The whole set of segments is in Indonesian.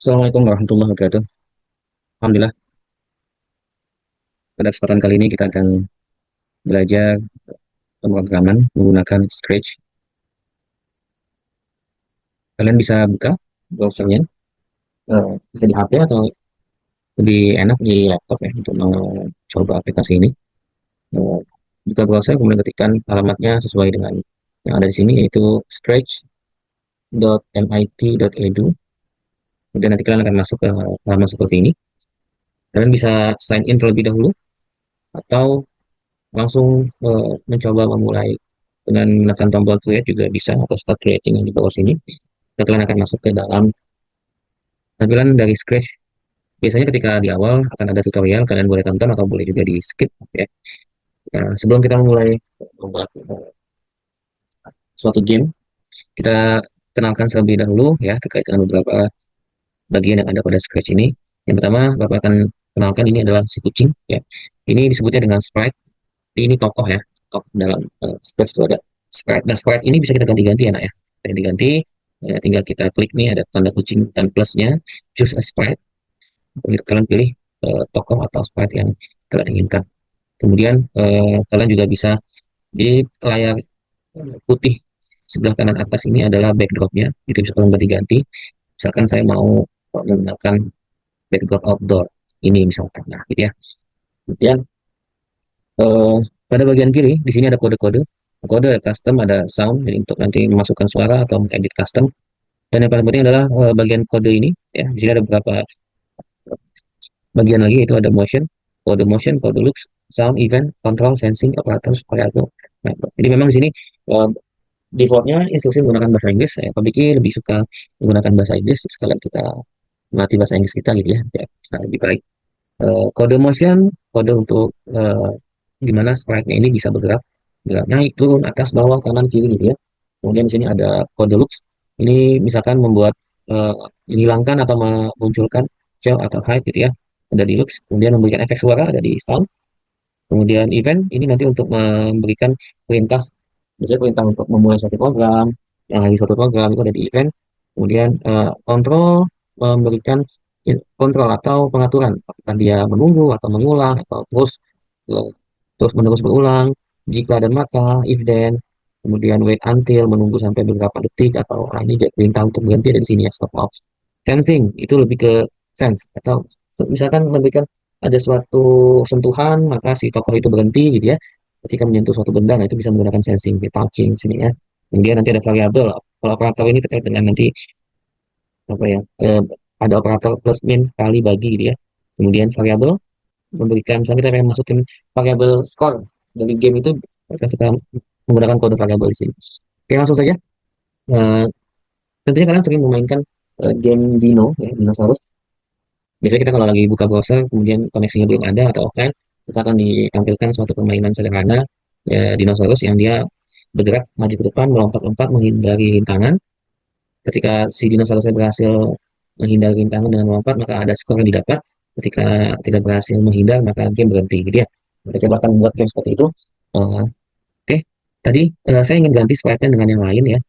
Assalamualaikum warahmatullahi wabarakatuh. Alhamdulillah, pada kesempatan kali ini kita akan belajar pemrograman menggunakan Scratch. Kalian bisa buka browsernya, bisa di HP atau lebih enak di laptop ya untuk mencoba aplikasi ini. Eh, Buka browser, kemudian ketikkan alamatnya sesuai dengan yang ada di sini, yaitu scratch.mit.edu. Kemudian nanti kalian akan masuk ke halaman seperti ini. Kalian bisa sign in terlebih dahulu atau langsung mencoba memulai dengan menekan tombol create juga bisa, atau start creating yang di bawah sini. Kalian akan masuk ke dalam tampilan dari Scratch. Biasanya ketika di awal akan ada tutorial, kalian boleh tonton atau boleh juga di skip ya. Nah, sebelum kita memulai membuat suatu game, kita kenalkan terlebih dahulu ya terkait dengan beberapa bagian yang ada pada Scratch ini. Yang pertama, Bapak akan kenalkan ini adalah si kucing ya. Ini disebutnya dengan sprite. Ini tokoh ya. Tokoh dalam Scratch itu ada sprite. Nah, sprite ini bisa kita ganti-ganti ya, nak ya. Kita ganti-ganti, ya, tinggal kita klik nih ada tanda kucing dan plusnya, choose a sprite. Kalian pilih tokoh atau sprite yang kalian inginkan. Kemudian kalian juga bisa di layar putih sebelah kanan atas ini adalah backdropnya, itu bisa kalian ganti-ganti. Misalkan saya mau menggunakan backdrop outdoor ini misalkan, nah gitu ya. Kemudian eh, pada bagian kiri di sini ada kode-kode, kode custom, ada sound, jadi untuk nanti memasukkan suara atau mengedit custom. Dan yang paling penting adalah bagian kode ini ya. Di sini ada beberapa bagian lagi, itu ada motion, kode loops, sound, event, control, sensing, operators, variable. Nah, jadi memang di sini uh, defaultnya instruksi menggunakan bahasa Inggris. Saya Pak lebih suka menggunakan bahasa Inggris sekalian kita melatih bahasa Inggris kita gitu ya, biar bisa lebih baik. Kode motion, kode untuk gimana sprite-nya ini bisa bergerak, gerak naik, turun, atas, bawah, kanan, kiri gitu ya. Kemudian di sini ada kode loops. Ini misalkan membuat uh, menghilangkan atau memunculkan shell atau hide gitu ya, ada di loops. Kemudian memberikan efek suara ada di sound. Kemudian event ini nanti untuk memberikan perintah, misalnya perintah untuk memulai suatu program, yang lagi suatu program itu ada di event. Kemudian kontrol, memberikan kontrol atau pengaturan, apakah dia menunggu atau mengulang atau eh, terus menerus berulang, jika dan maka, if then, kemudian wait until, menunggu sampai beberapa detik, atau ini dia perintah untuk berhenti dari sini ya, stop off. Sensing itu lebih ke sense, atau misalkan memberikan ada suatu sentuhan maka si tokoh itu berhenti gitu ya ketika menyentuh suatu benda. Nah, itu bisa menggunakan sensing, touching sini ya. Kemudian nanti ada variabel. Kalau operator ini terkait dengan nanti apa ya, ada operator plus min kali bagi gitu ya. Kemudian variabel memberikan, misalnya kita pengen masukin variabel skor dari game itu, maka kita menggunakan kode variabel di sini. Oke, langsung saja. Eh, Tentunya kalian sering memainkan game Dino ya, dinosaurus. Biasanya kita kalau lagi buka browser, kemudian koneksinya belum ada atau offline, kita akan ditampilkan suatu permainan sederhana ya, dinosaurus yang dia bergerak maju ke depan, melompat-lompat menghindari rintangan. Ketika si dinosaurusnya berhasil menghindari rintangan dengan melompat, maka ada skor yang didapat. Ketika tidak berhasil menghindar, maka game berhenti gitu ya. Kita coba akan membuat game seperti itu. Oke, tadi saya ingin ganti sprite-nya dengan yang lain ya.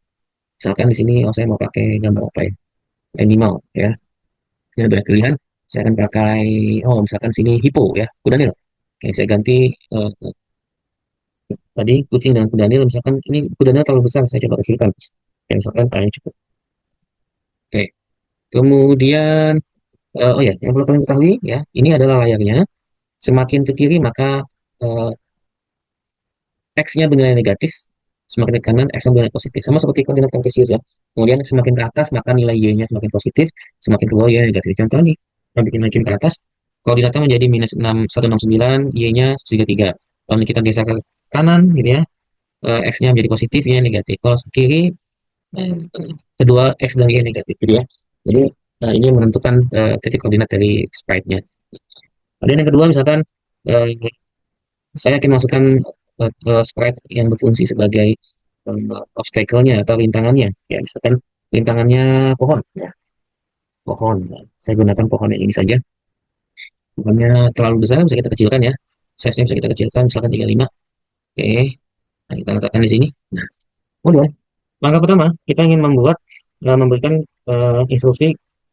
Misalkan di sini, oh saya mau pakai gambar apa ya? Animal ya. Ini ada banyak pilihan. Saya akan pakai, oh misalkan sini hippo ya, kuda nil. Oke, saya ganti eh, tadi kucing dengan kuda nil. Misalkan ini kuda nil terlalu besar, saya coba kecilkan. Oke, misalkan paling cukup. Oke, kemudian oh ya, yang perlu kalian ketahui ya, ini adalah layarnya. Semakin ke kiri maka eh, X-nya bernilai negatif, semakin ke kanan X-nya bernilai positif. Sama seperti koordinat kartesius ya. Kemudian semakin ke atas maka nilai Y-nya semakin positif, semakin ke bawah Y-nya negatif. Contoh nih, kita bikin lagi ke atas, koordinatnya menjadi minus 169, Y-nya 133. Kalau kita geser ke kanan gitu ya, X-nya menjadi positif, Y-nya negatif. Kalau ke kiri, eh, kedua X dan Y negatif gitu ya. Jadi ini menentukan titik koordinat dari sprite-nya. Kemudian yang kedua, misalkan eh, saya akan masukkan sprite yang berfungsi sebagai obstacle-nya atau rintangannya. Ya, misalkan rintangannya pohon. Ya, pohon. Nah, saya gunakan pohon yang ini saja. Pohonnya terlalu besar, bisa kita kecilkan ya. Size-nya bisa kita kecilkan, misalkan 35. Oke, nah, kita letakkan di sini. Nah, kemudian langkah pertama, kita ingin memberikan instruksi.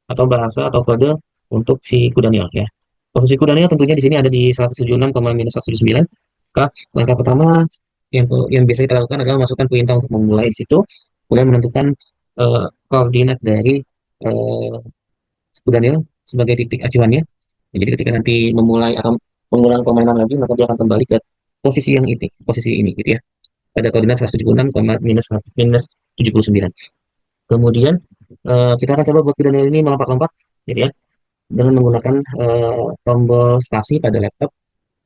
atau bahasa atau kode untuk si Kudanil ya. Posisi Kudanil tentunya di sini ada di 176,-179. Maka langkah pertama yang biasa kita lakukan adalah masukkan perintah untuk memulai di situ, kemudian menentukan koordinat dari eh, Kudanil sebagai titik acuannya. Jadi ketika nanti memulai atau mengulang permainan lagi, maka dia akan kembali ke posisi yang ini, posisi ini gitu ya. Pada koordinat 176, minus minus 79. Kemudian kita akan coba buat Kudanil ini melompat-lompat, jadi ya, dengan menggunakan tombol spasi pada laptop.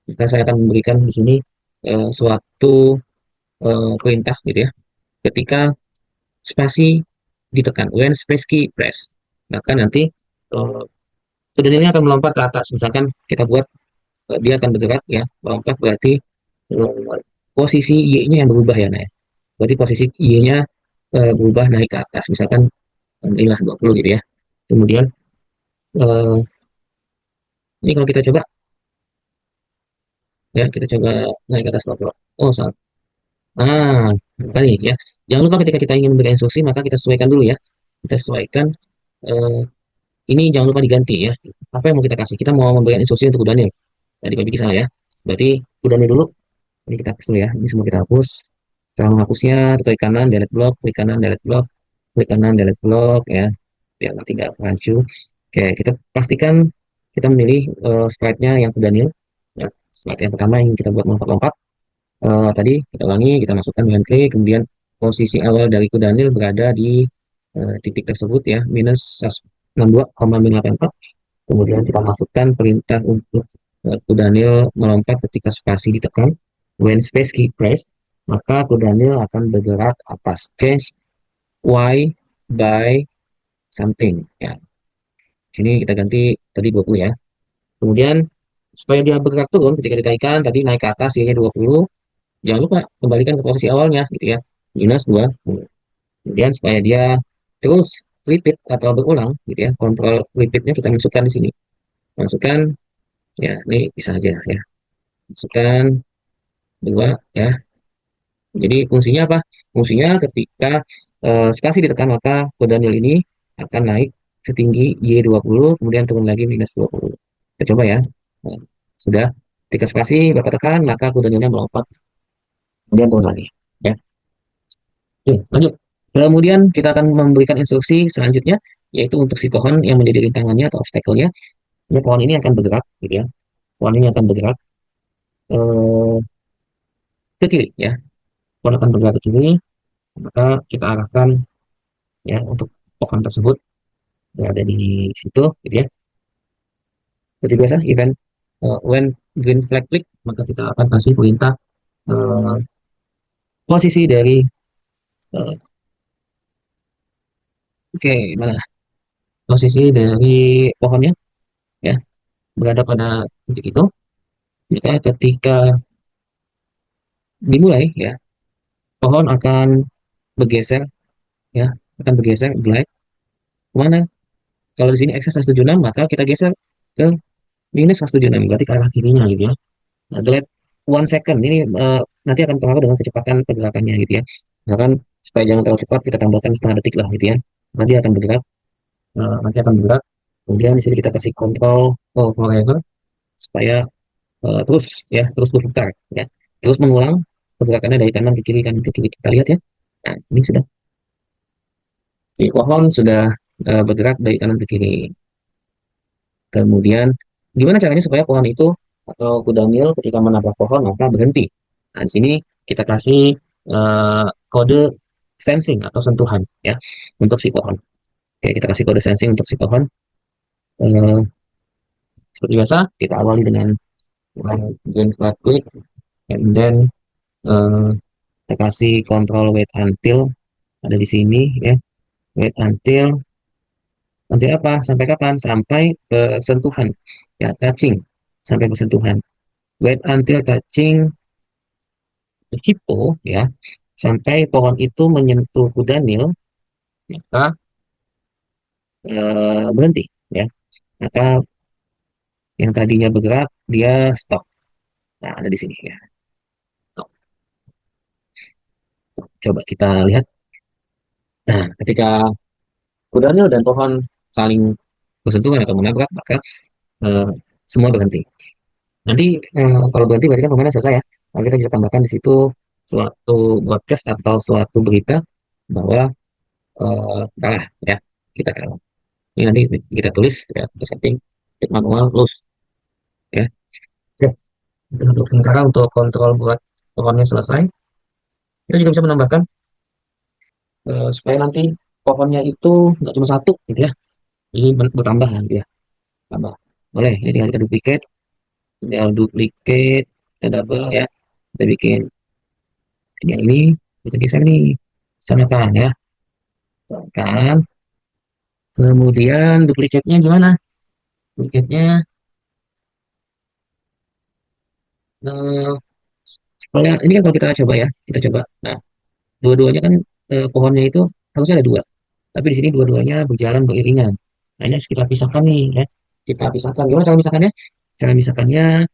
Maka saya akan memberikan di sini suatu perintah gitu ya. Ketika spasi ditekan, when space key press, maka nanti uh, kedengarannya akan melompat ke atas. Misalkan kita buat dia akan bergerak ya, melompat berarti posisi Y-nya yang berubah ya, nah ya. Berarti posisi Y-nya berubah naik ke atas. Misalkan inilah 20 gitu ya. Kemudian uh, ini kalau kita coba ya, kita coba naik ke atas 20. Oh, salah. Ah, kali ya. Jangan lupa ketika kita ingin memberi instruksi, maka kita sesuaikan dulu ya. Kita sesuaikan. eh, ini jangan lupa diganti ya. Apa yang mau kita kasih? Kita mau memberikan instruksi untuk udahnya. Tadi Pak Biki salah ya. Berarti udahnya dulu. Ini kita hapus dulu ya. Ini semua kita hapus. Cara menghapusnya, klik kanan, delete block, klik kanan, delete block, klik kanan, delete block ya. Biar nanti nggak rancu. Oke, kita pastikan kita memilih sprite-nya yang ke Daniel. Ya, sprite yang pertama yang kita buat lompat-lompat. Tadi kita ulangi, kita masukkan dengan klik, kemudian posisi awal dari kudanil berada di titik tersebut ya, minus 62,84. Kemudian kita masukkan perintah untuk kudanil melompat ketika spasi ditekan. When space key press, maka kudanil akan bergerak atas. Change Y by something. Ya, sini kita ganti tadi 20 ya. Kemudian supaya dia bergerak turun ketika ditaikkan, tadi naik ke atas, y-nya 20. Jangan lupa kembalikan ke posisi awalnya gitu ya, minus 2. Kemudian supaya dia terus repeat atau berulang gitu ya, kontrol repeatnya kita masukkan di sini, masukkan ya, ini bisa aja ya, masukkan 2 ya. Jadi fungsinya apa? Fungsinya ketika spasi ditekan, maka kodanil ini akan naik setinggi Y20, kemudian turun lagi minus 20. Kita coba ya. Nah, sudah, ketika spasi Bapak tekan, maka kodanilnya melompat, kemudian turun lagi ya. Oke, lanjut. Kemudian kita akan memberikan instruksi selanjutnya, yaitu untuk si pohon yang menjadi rintangannya atau obstacle-nya. Ya, pohon ini akan bergerak, gitu ya. Pohon ini akan bergerak eh, ke kiri, ya. Pohon akan bergerak ke kiri, maka kita arahkan ya untuk pohon tersebut berada di situ, gitu ya. Seperti biasa, event when green flag click, maka kita akan kasih perintah eh, posisi dari oke, mana posisi dari pohonnya, ya, berada pada titik itu. Maka ketika dimulai ya, pohon akan bergeser ya, akan bergeser glide kemana? Kalau di sini x 176, maka kita geser ke minus 176, berarti ke arah kirinya gitu ya. Nah, glide 1 second ini nanti akan pengaruh dengan kecepatan pergerakannya gitu ya. Misalkan supaya jangan terlalu cepat, kita tambahkan setengah detik lah gitu ya. Nanti akan bergerak, nanti akan bergerak. Kemudian di sini kita kasih kontrol forever supaya terus ya, terus berputar ya, terus mengulang pergerakannya dari kanan ke kiri kita lihat ya. Nah, ini sudah si pohon sudah bergerak dari kanan ke kiri. Kemudian, gimana caranya supaya pohon itu atau kudanil ketika menabrak pohon maka berhenti? Nah, di sini kita kasih kode sensing atau sentuhan ya untuk si pohon. Oke, kita kasih kode sensing untuk si pohon. Eh, Seperti biasa, kita awali dengan green flag click, and then eh, kita kasih control wait until ada di sini ya. Wait until nanti apa? Sampai kapan? Sampai ke sentuhan ya, touching sampai bersentuhan. Wait until touching hippo ya, sampai pohon itu menyentuh kudanil, maka berhenti ya. Maka yang tadinya bergerak dia stop. Nah, ada di sini ya. Stop. Coba kita lihat. Nah, ketika kudanil dan pohon saling bersentuhan atau menabrak, maka eh, semua berhenti. Nanti kalau berhenti berarti kan permainan selesai ya. Nah, kita bisa tambahkan di situ suatu broadcast atau suatu berita bahwa kalah ya, kita kalah. Ini nanti kita tulis ya, kita setting titik manual lose ya. Oke, untuk sementara untuk kontrol buat pohonnya selesai, kita juga bisa menambahkan supaya nanti pohonnya itu nggak cuma satu gitu ya. Ini bertambah gitu ya, tambah. Boleh, ini tinggal kita duplicate, kita double ya. Kita bikin yang ini, kita geser nih, samakan ya, samakan. Kemudian duplicate-nya gimana? Duplicate-nya, eh, ini kan kalau kita coba ya, kita coba. Nah, dua-duanya kan pohonnya itu harusnya ada dua, tapi di sini dua-duanya berjalan beriringan. Nah, ini harus kita pisahkan nih ya. Kita pisahkan. Gimana cara pisahkannya? Cara pisahkannya,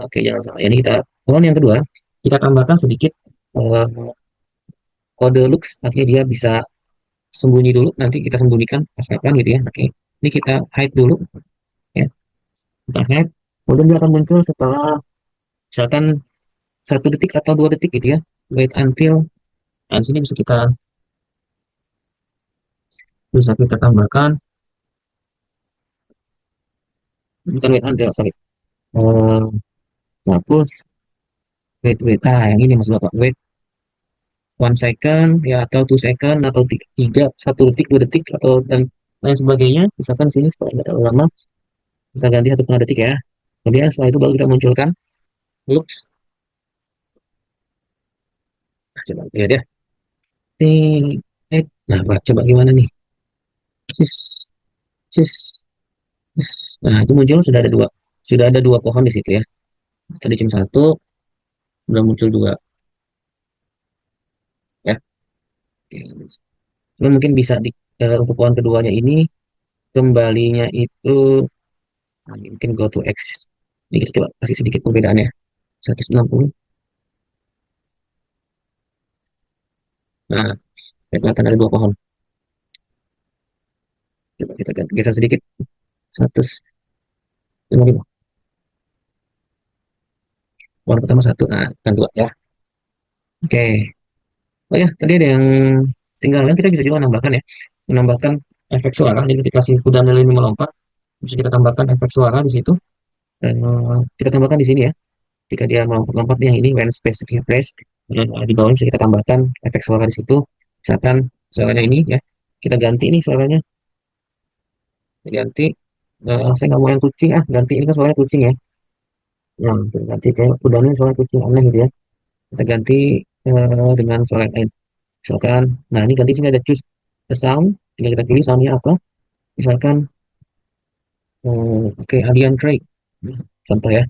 oke jangan salah. Ini kita pohon yang kedua, kita tambahkan sedikit eh, kode lux, artinya dia bisa sembunyi dulu. Nanti kita sembunyikan pas kapan gitu ya. Oke, ini kita hide dulu ya. Kita hide. Kemudian dia akan muncul setelah misalkan 1 detik atau 2 detik gitu ya. Wait until. Nah, di sini bisa kita tambahkan, bukan wait until, sorry. Eh, hapus wait, yang ini maksud Bapak, wait 1 second ya, atau 2 second, atau tiga, 1 detik, 2 detik, atau dan lain sebagainya. Misalkan sini supaya nggak terlalu lama, kita ganti 1,5 detik ya. Kemudian setelah itu baru kita munculkan. Yuk, coba lihat ya. Nah, Pak, coba gimana nih? Cis, cis, cis. Nah, itu muncul sudah ada dua pohon di situ ya. Tadi cuma satu, udah muncul dua ya. Cuma mungkin bisa untuk pohon keduanya ini kembalinya itu, nah, ini mungkin go to X. Ini kita coba kasih sedikit perbedaannya. 160. Nah, kelihatan ada dua pohon. Coba kita geser sedikit. 155. Pohon pertama satu. Nah, kan dua ya. Oke. Oh ya, tadi ada yang tinggalan. Kita bisa juga menambahkan ya. Menambahkan efek suara. Jadi ketika si kuda ini melompat, bisa kita tambahkan efek suara di situ. Kita tambahkan di sini ya. Ketika dia melompat-lompat yang ini, when specific place, di bawah bisa kita tambahkan efek suara di situ. Misalkan suaranya ini ya. Kita ganti ini suaranya. Ganti. Saya nggak mau yang kucing, ganti ini kan suaranya kucing ya. Nah, kita ganti kayak kudanya suara kucing aneh gitu ya. Kita ganti dengan suara yang lain. Misalkan, nah ini ganti sini ada choose the sound. Tinggal kita pilih soundnya apa. Misalkan, oke, Alien Craig. Contoh ya.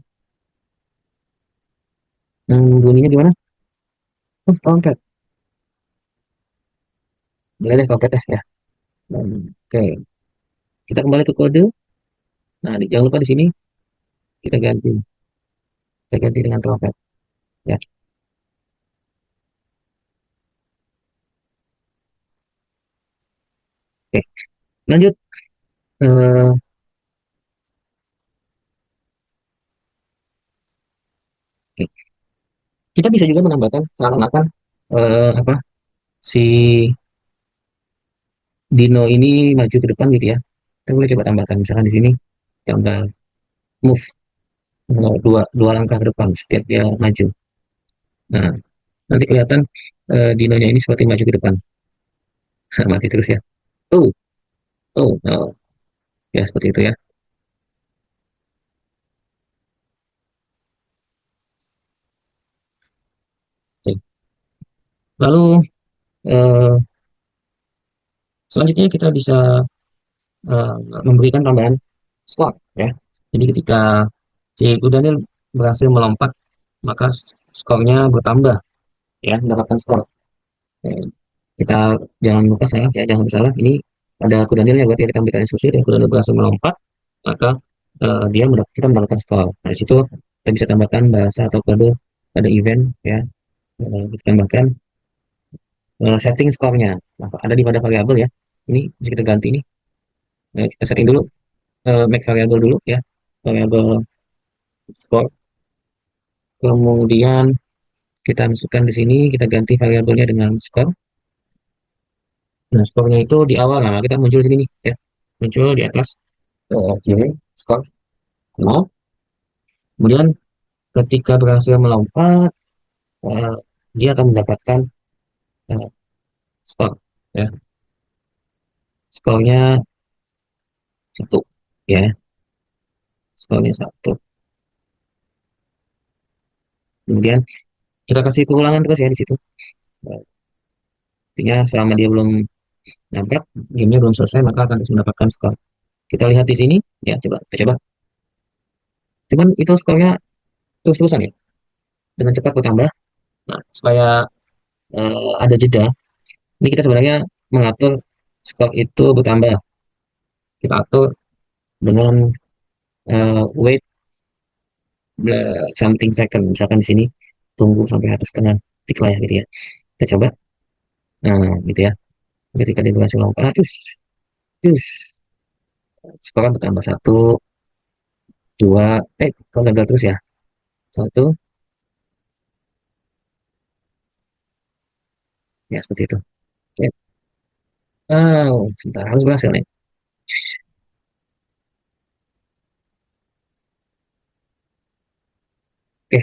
Bunyinya gimana? Oh, trompet. Boleh deh trompet deh ya. Oke, kita kembali ke kode. Nah, jangan lupa di sini kita ganti. Kita ganti dengan trompet. Ya, oke. Lanjut. Eh, oke. Kita bisa juga menambahkan seakan-akan apa si Dino ini maju ke depan gitu ya. Kita boleh coba tambahkan misalkan di sini tambah move dua langkah ke depan setiap dia maju. Nah, nanti kelihatan dinonya ini seperti maju ke depan. Mati terus ya. Oh, oh, ya seperti itu ya. Oke. Lalu eh, selanjutnya kita bisa eh, memberikan tambahan skor ya. Jadi ketika si kuda ini berhasil melompat, maka skornya bertambah ya, mendapatkan skor. Eh, kita jangan lupa salah ya, jangan salah. Ini ada kuda nil ya, berarti kita memberikan instruksi dan kuda nil berhasil melompat, maka kita mendapatkan skor. Nah, di situ kita bisa tambahkan bahasa atau kode pada event ya. Kita tambahkan setting skornya. Nah, ada di pada variabel ya. Ini bisa kita ganti ini. Kita setting dulu. make variable dulu ya, variable skor. Kemudian kita masukkan di sini, kita ganti variabelnya dengan skor. Nah, skornya itu di awal, nah kita muncul di sini nih ya, muncul di atas kiri skor 0. Kemudian ketika berhasil melompat, eh, dia akan mendapatkan eh, skor ya, skornya satu ya, skornya satu. Kemudian kita kasih keulangan terus ya di situ. Eh, Artinya selama dia belum nabrak, gamenya belum selesai, maka akan terus mendapatkan skor. Kita lihat di sini, ya coba kita coba. Cuman itu skornya terus-terusan ya, dengan cepat bertambah. Nah, supaya ada jeda, ini kita sebenarnya mengatur skor itu bertambah. Kita atur dengan wait something second. Misalkan di sini tunggu sampai 1,5 detik lah ya gitu ya. Kita coba. Nah, gitu ya. Ketika dia berhasil lompat, terus skor bertambah satu, dua, kalau gagal terus ya. Satu, ya seperti itu. Ya, sebentar harus berhasil nih. Oke,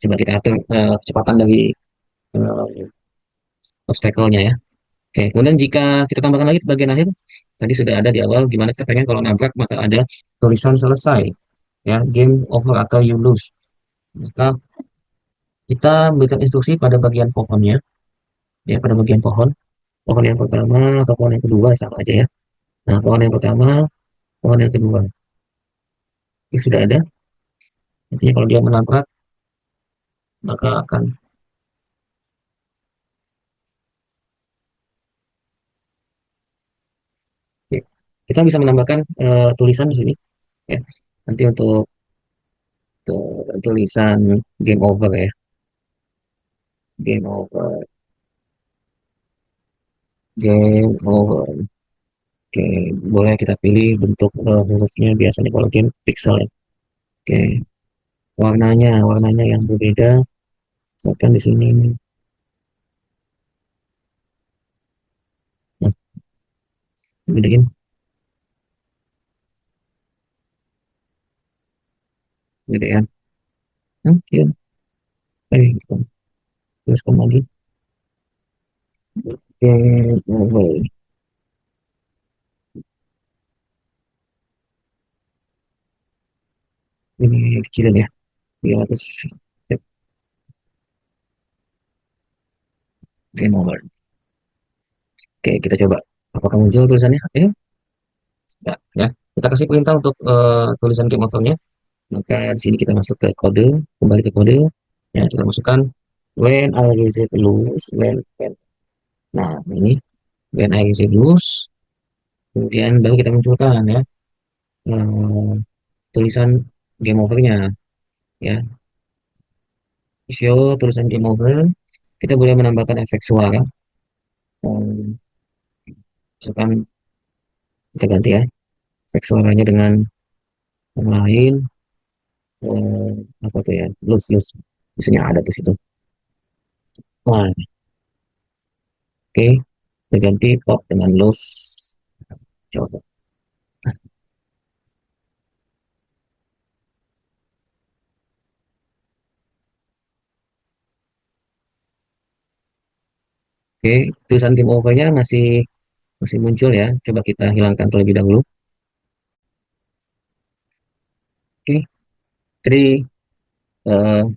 coba kita atur kecepatan dari eh, obstacle-nya ya. Oke, kemudian jika kita tambahkan lagi di bagian akhir, tadi sudah ada di awal gimana kita pengen kalau nabrak maka ada tulisan selesai, ya, game over atau you lose. Maka kita berikan instruksi pada bagian pohonnya, ya, pada bagian pohon, pohon yang pertama atau pohon yang kedua sama aja ya. Nah, pohon yang pertama, pohon yang kedua, ini sudah ada. Artinya kalau dia menabrak maka akan, ya, kita bisa menambahkan tulisan di sini, ya. Nanti untuk tulisan game over ya, game over, game over. Oke, boleh kita pilih bentuk hurufnya, biasanya kalau game pixel ya. Oke, warnanya yang berbeda. Misalkan di sini, nah, bedain, gedean. Ya, gitu. Teruskan lagi. Oke, over. Ini kecilin ya, 300. Yap, game over. Oke, kita coba. Apakah muncul tulisannya? Ya, ya. Kita kasih perintah untuk tulisan game overnya. Maka di sini kita masuk ke kode, kembali ke kode. Ya, kita masukkan when I receive loose, when. Nah, ini when I receive loose, kemudian baru kita munculkan ya eh, tulisan game overnya ya, show tulisan game over. Kita boleh menambahkan efek suara. Eh, Misalkan kita ganti ya efek suaranya dengan yang lain, eh, apa tuh ya, loose loose, misalnya ada tuh situ. Nah, oke, kita ganti pop dengan loose. Coba. Oke, tulisan game overnya masih masih muncul ya. Coba kita hilangkan terlebih dahulu. Oke, jadi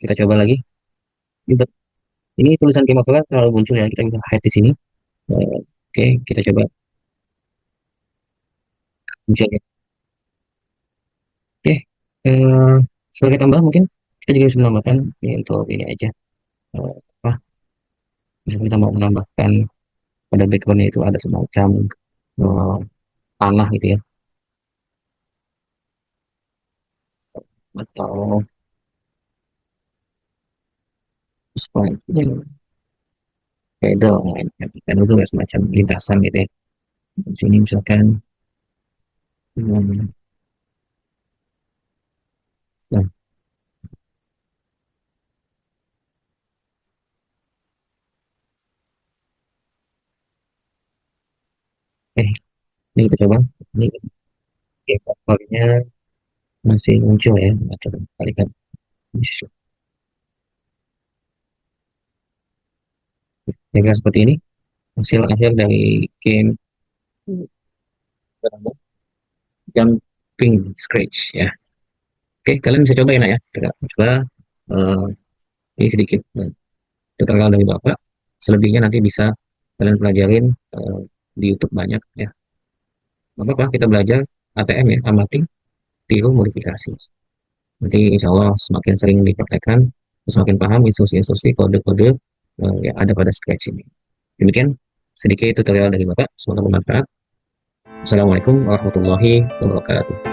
kita coba lagi. Ini tulisan game over terlalu muncul ya. Kita bisa hide di sini. Oke, kita coba muncul ya. Oke, eh, sebagai tambah mungkin kita juga bisa menambahkan ini untuk ini aja. Apa? Misalnya kita mau menambahkan pada backgroundnya itu ada semacam eh, panah gitu ya. Atau spline. Pedal, pedal itu kayak semacam lintasan gitu ya. Di sini misalkan Ini kita coba. Ini papernya masih muncul ya. Kita coba kalikan. Kira seperti ini hasil akhir dari game jumping scratch ya. Oke, kalian bisa coba ya nak ya. Kita coba eh, ini sedikit tutorial dari Bapak. Selebihnya nanti bisa kalian pelajarin di YouTube banyak ya. Nggak apa-apa, kita belajar ATM ya, amati, tiru, modifikasi. Nanti insya Allah semakin sering dipraktekkan, semakin paham instruksi-instruksi, kode-kode yang ada pada Scratch ini. Demikian sedikit tutorial dari Bapak, semoga bermanfaat. Assalamualaikum warahmatullahi wabarakatuh.